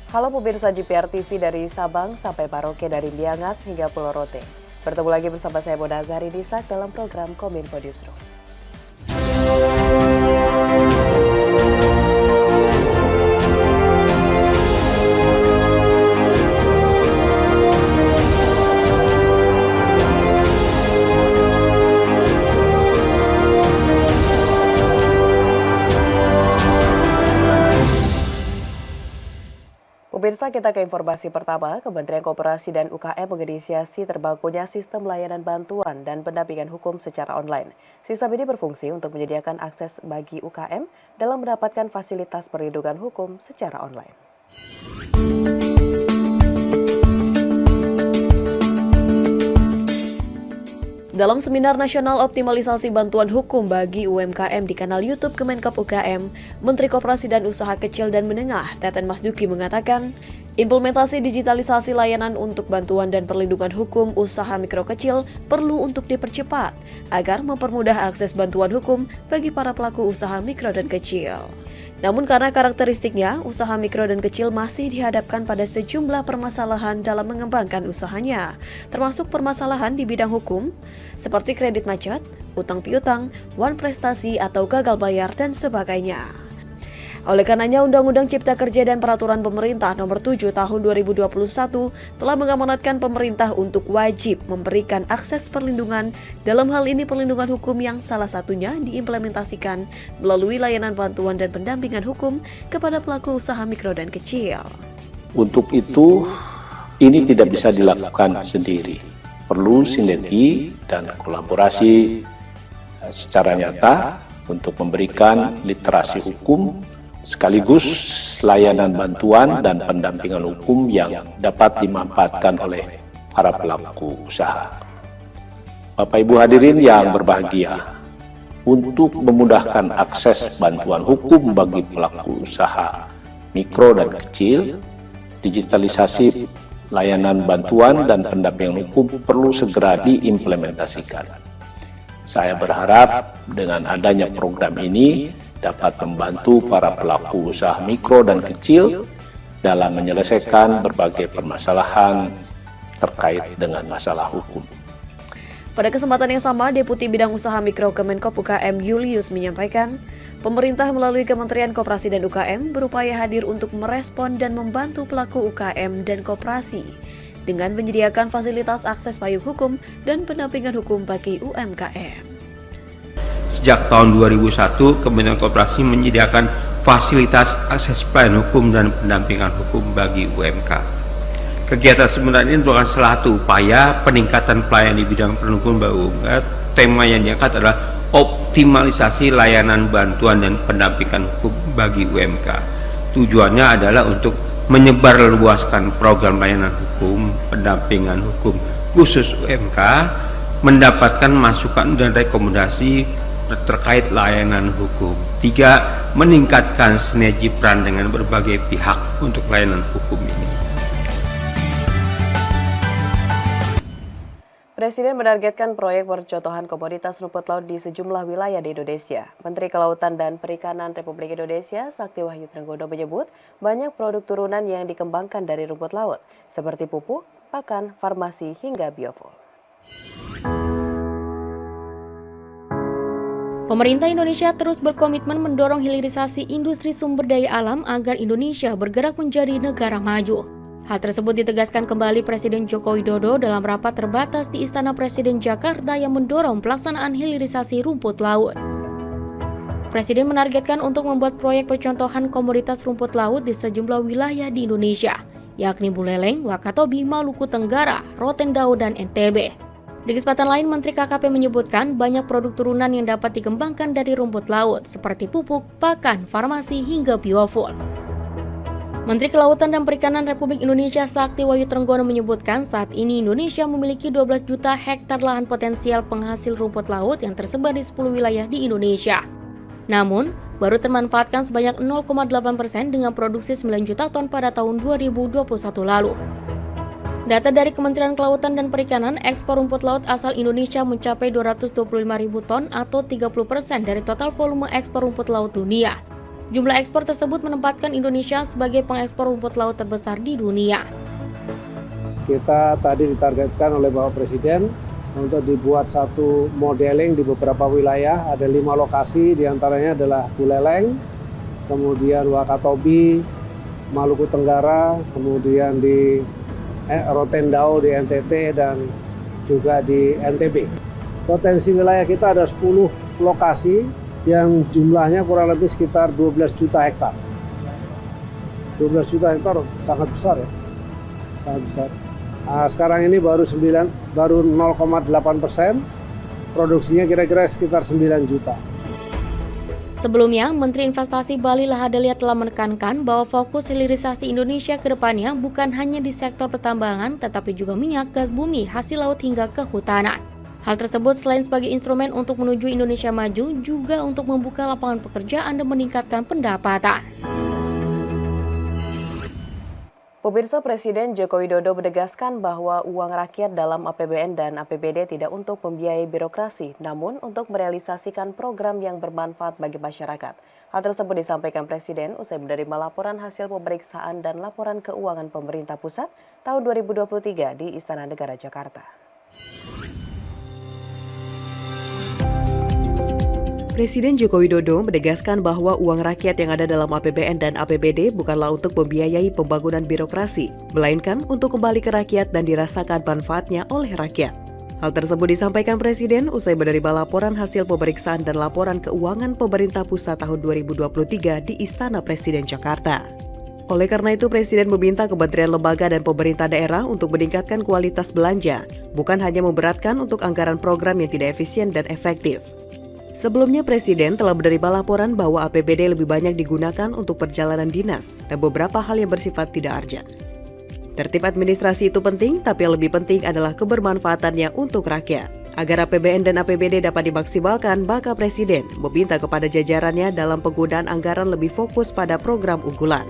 Halo pemirsa GPR TV dari Sabang sampai Maroke, dari Liangas hingga Pulau Rote. Bertemu lagi bersama saya Boda Azhari Disak dalam program Kominfo Newsroom. Pemirsa, kita ke informasi pertama. Kementerian Koperasi dan UKM menginisiasi terbangunnya sistem layanan bantuan dan pendampingan hukum secara online. Sistem ini berfungsi untuk menyediakan akses bagi UKM dalam mendapatkan fasilitas perlindungan hukum secara online. Dalam Seminar Nasional Optimalisasi Bantuan Hukum bagi UMKM di kanal YouTube Kemenkop UKM, Menteri Koperasi dan Usaha Kecil dan Menengah, Teten Masduki mengatakan, implementasi digitalisasi layanan untuk bantuan dan perlindungan hukum usaha mikro kecil perlu untuk dipercepat agar mempermudah akses bantuan hukum bagi para pelaku usaha mikro dan kecil. Namun karena karakteristiknya, usaha mikro dan kecil masih dihadapkan pada sejumlah permasalahan dalam mengembangkan usahanya, termasuk permasalahan di bidang hukum, seperti kredit macet, utang piutang, wan prestasi atau gagal bayar, dan sebagainya. Oleh karenanya, Undang-Undang Cipta Kerja dan Peraturan Pemerintah Nomor 7 Tahun 2021 telah mengamanatkan pemerintah untuk wajib memberikan akses perlindungan, dalam hal ini perlindungan hukum yang salah satunya diimplementasikan melalui layanan bantuan dan pendampingan hukum kepada pelaku usaha mikro dan kecil. Untuk itu, ini tidak bisa dilakukan sendiri. Perlu sinergi dan kolaborasi secara nyata untuk memberikan literasi hukum sekaligus layanan bantuan dan pendampingan hukum yang dapat dimanfaatkan oleh para pelaku usaha. Bapak Ibu hadirin yang berbahagia, untuk memudahkan akses bantuan hukum bagi pelaku usaha mikro dan kecil, digitalisasi layanan bantuan dan pendampingan hukum perlu segera diimplementasikan. Saya berharap dengan adanya program ini dapat membantu para pelaku usaha mikro dan kecil dalam menyelesaikan berbagai permasalahan terkait dengan masalah hukum. Pada kesempatan yang sama, Deputi Bidang Usaha Mikro Kemenkop UKM Julius menyampaikan, pemerintah melalui Kementerian Koperasi dan UKM berupaya hadir untuk merespon dan membantu pelaku UKM dan koperasi dengan menyediakan fasilitas akses payung hukum dan pendampingan hukum bagi UMKM. Sejak tahun 2001, Kementerian Koperasi menyediakan fasilitas akses pelayanan hukum dan pendampingan hukum bagi UMK. Kegiatan sebenarnya ini merupakan salah satu upaya peningkatan pelayanan di bidang pendampingan hukum bagi UMK. Tema yang diangkat adalah optimalisasi layanan bantuan dan pendampingan hukum bagi UMK. Tujuannya adalah untuk menyebarluaskan program layanan hukum, pendampingan hukum khusus UMK, mendapatkan masukan dan rekomendasi terkait layanan hukum. 3. Meningkatkan sinergi peran dengan berbagai pihak untuk layanan hukum ini. Presiden menargetkan proyek percontohan komoditas rumput laut di sejumlah wilayah di Indonesia. Menteri Kelautan dan Perikanan Republik Indonesia, Sakti Wahyu Trenggono menyebut banyak produk turunan yang dikembangkan dari rumput laut, seperti pupuk, pakan, farmasi, hingga biofuel. Pemerintah Indonesia terus berkomitmen mendorong hilirisasi industri sumber daya alam agar Indonesia bergerak menjadi negara maju. Hal tersebut ditegaskan kembali Presiden Joko Widodo dalam rapat terbatas di Istana Presiden Jakarta yang mendorong pelaksanaan hilirisasi rumput laut. Presiden menargetkan untuk membuat proyek percontohan komoditas rumput laut di sejumlah wilayah di Indonesia, yakni Buleleng, Wakatobi, Maluku Tenggara, Rotendao, dan NTB. Di kesempatan lain, Menteri KKP menyebutkan banyak produk turunan yang dapat dikembangkan dari rumput laut, seperti pupuk, pakan, farmasi, hingga biofuel. Menteri Kelautan dan Perikanan Republik Indonesia Sakti Wahyu Trenggono menyebutkan saat ini Indonesia memiliki 12 juta hektar lahan potensial penghasil rumput laut yang tersebar di 10 wilayah di Indonesia. Namun, baru termanfaatkan sebanyak 0,8% dengan produksi 9 juta ton pada tahun 2021 lalu. Data dari Kementerian Kelautan dan Perikanan, ekspor rumput laut asal Indonesia mencapai 225.000 ton atau 30% dari total volume ekspor rumput laut dunia. Jumlah ekspor tersebut menempatkan Indonesia sebagai pengekspor rumput laut terbesar di dunia. Kita tadi ditargetkan oleh Bapak Presiden untuk dibuat satu modeling di beberapa wilayah, ada 5 lokasi, diantaranya adalah Buleleng, kemudian Wakatobi, Maluku Tenggara, kemudian di Rotendao di NTT, dan juga di NTB. Potensi wilayah kita ada 10 lokasi yang jumlahnya kurang lebih sekitar 12 juta hektar. 12 juta hektar sangat besar ya, sangat besar. Nah, sekarang ini baru 0,8%, produksinya kira-kira sekitar 9 juta. Sebelumnya, Menteri Investasi Bali Lahadalia telah menekankan bahwa fokus hilirisasi Indonesia ke depannya bukan hanya di sektor pertambangan, tetapi juga minyak, gas bumi, hasil laut hingga kehutanan. Hal tersebut selain sebagai instrumen untuk menuju Indonesia maju, juga untuk membuka lapangan pekerjaan dan meningkatkan pendapatan. Pemirsa, Presiden Joko Widodo menegaskan bahwa uang rakyat dalam APBN dan APBD tidak untuk membiayai birokrasi, namun untuk merealisasikan program yang bermanfaat bagi masyarakat. Hal tersebut disampaikan Presiden usai menerima laporan hasil pemeriksaan dan laporan keuangan pemerintah pusat tahun 2023 di Istana Negara Jakarta. Presiden Joko Widodo menegaskan bahwa uang rakyat yang ada dalam APBN dan APBD bukanlah untuk membiayai pembangunan birokrasi, melainkan untuk kembali ke rakyat dan dirasakan manfaatnya oleh rakyat. Hal tersebut disampaikan Presiden usai menerima laporan hasil pemeriksaan dan laporan keuangan pemerintah pusat tahun 2023 di Istana Presiden Jakarta. Oleh karena itu, Presiden meminta kementerian lembaga dan pemerintah daerah untuk meningkatkan kualitas belanja, bukan hanya memberatkan untuk anggaran program yang tidak efisien dan efektif. Sebelumnya, Presiden telah menerima laporan bahwa APBD lebih banyak digunakan untuk perjalanan dinas dan beberapa hal yang bersifat tidak urgent. Tertib administrasi itu penting, tapi yang lebih penting adalah kebermanfaatannya untuk rakyat. Agar APBN dan APBD dapat dimaksimalkan, maka Presiden meminta kepada jajarannya dalam penggunaan anggaran lebih fokus pada program unggulan.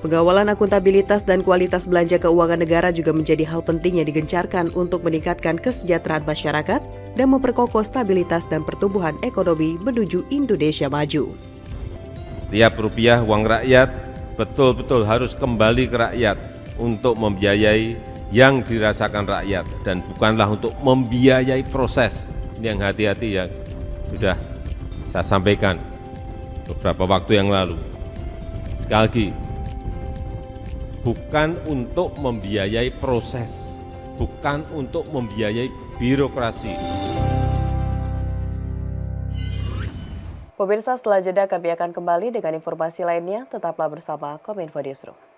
Pengawalan akuntabilitas dan kualitas belanja keuangan negara juga menjadi hal penting yang digencarkan untuk meningkatkan kesejahteraan masyarakat dan memperkokoh stabilitas dan pertumbuhan ekonomi menuju Indonesia maju. Setiap rupiah uang rakyat betul-betul harus kembali ke rakyat untuk membiayai yang dirasakan rakyat dan bukanlah untuk membiayai proses. Ini yang hati-hati ya, sudah saya sampaikan beberapa waktu yang lalu. Sekali lagi, bukan untuk membiayai proses, bukan untuk membiayai birokrasi. Pemirsa, setelah jeda kami akan kembali dengan informasi lainnya. Tetaplah bersama Kominfo Newsroom.